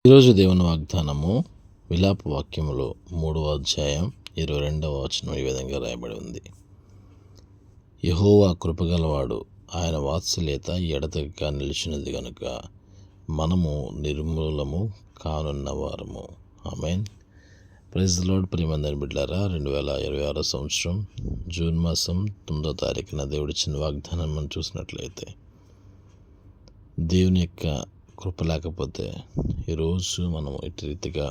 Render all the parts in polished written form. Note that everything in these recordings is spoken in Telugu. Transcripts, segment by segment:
ఈరోజు దేవుని వాగ్దానము విలాప వాక్యములో 3వ అధ్యాయం 22వ వచనం ఈ విధంగా రాయబడి ఉంది. యెహోవా కృపగలవాడు, ఆయన వాత్సల్యత ఎడతెగక నిలిచినది గనుక మనము నిర్మూలము కానున్నవారము. ఆమేన్. Praise the Lord. ప్రియమందరి బిడ్డలారా, 2026 సంవత్సరం జూన్ మాసం 9వ తారీఖున దేవుడిచ్చిన వాగ్దానం మనం చూసినట్లయితే, దేవుని యొక్క కృప లేకపోతే ఈరోజు మనం ఇటు రీతిగా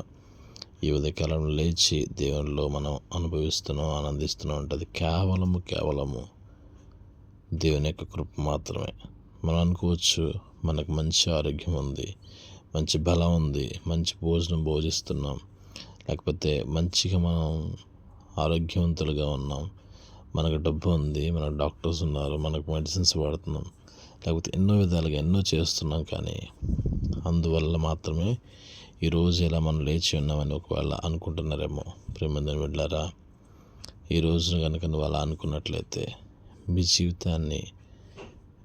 ఈ ఉదయకాలంలో లేచి దేవునిలో మనం అనుభవిస్తున్నాం, ఆనందిస్తున్నాం అంటే అది కేవలము దేవుని యొక్క కృప మాత్రమే. మనం అనుకోవచ్చు, మనకు మంచి ఆరోగ్యం ఉంది, మంచి బలం ఉంది, మంచి భోజనం భోజిస్తున్నాం, లేకపోతే మంచిగా మనం ఆరోగ్యవంతులుగా ఉన్నాం, మనకు డబ్బు ఉంది, మనకు డాక్టర్స్ ఉన్నారు, మనకు మెడిసిన్స్ వాడుతున్నాం, లేకపోతే ఎన్నో విధాలుగా ఎన్నో చేస్తున్నాం. కానీ అందువల్ల మాత్రమే ఈరోజు ఇలా మనం లేచి ఉన్నామని ఒకవేళ అనుకుంటున్నారేమో. ప్రియమందరి బిడ్డలారా, ఈ రోజున కనుక నువ్వు అలా అనుకున్నట్లయితే మీ జీవితాన్ని,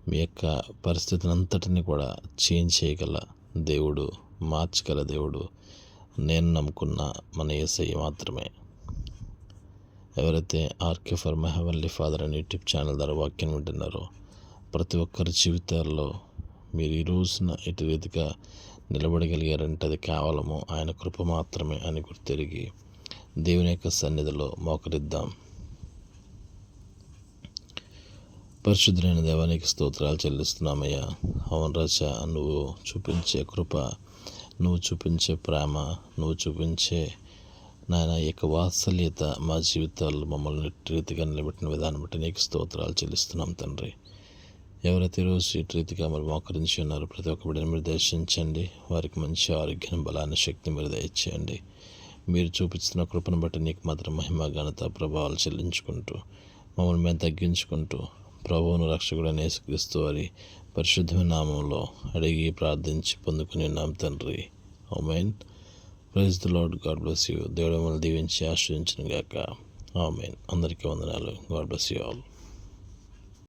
మీ యొక్క పరిస్థితిని అంతటిని కూడా చేంజ్ చేయగల దేవుడు, మార్చగల దేవుడు నేను నమ్ముకున్న మన యేసయ్య మాత్రమే. ఎవరైతే RK for my heavenly father అనే యూట్యూబ్ ఛానల్ ద్వారా వాక్యం వింటున్నారో, ప్రతి ఒక్కరి జీవితాల్లో మీరు ఈ రోజున ఇటు రీతిగా నిలబడగలిగారంటే అది కేవలము ఆయన కృప మాత్రమే అని గుర్తెరిగి దేవుని యొక్క సన్నిధిలో మోకరిద్దాం. పరిశుద్ధులైన దేవానికి స్తోత్రాలు చెల్లిస్తున్నామయ్యా. అవును రాజా, నువ్వు చూపించే కృప, నువ్వు చూపించే ప్రేమ, నువ్వు చూపించే నాయన యొక్క వాత్సల్యత మా జీవితాల్లో మమ్మల్ని రీతిగా నిలబెట్టిన విధానం బట్టి నీకు స్తోత్రాలు చెల్లిస్తున్నాం తండ్రి. ఎవరైతే ఈరోజు ఇటు రీతిగా మరి మోకరించి ఉన్నారో ప్రతి ఒక్క బిడ్డని మీరు దర్శించండి. వారికి మంచి ఆరోగ్యాన్ని, బలాన్ని, శక్తిని మీరు దయచేయండి. మీరు చూపిస్తున్న కృపను బట్టి నీకు మాత్రం మహిమ, ఘనత, ప్రభావాలు చెల్లించుకుంటూ మమ్మల్ని మేము తగ్గించుకుంటూ ప్రభువును రక్షకుడైన యేసుక్రీస్తు వారి పరిశుద్ధమైన నామంలో అడిగి ప్రార్థించి పొందుకుని ఉన్నాం తండ్రి. ఆమేన్. Praise the Lord. God bless you. దేవుడు మిమ్మల్ని దీవించి ఆశ్రయించును గాక. ఆమేన్. అందరికీ వందనాలు. God bless you all.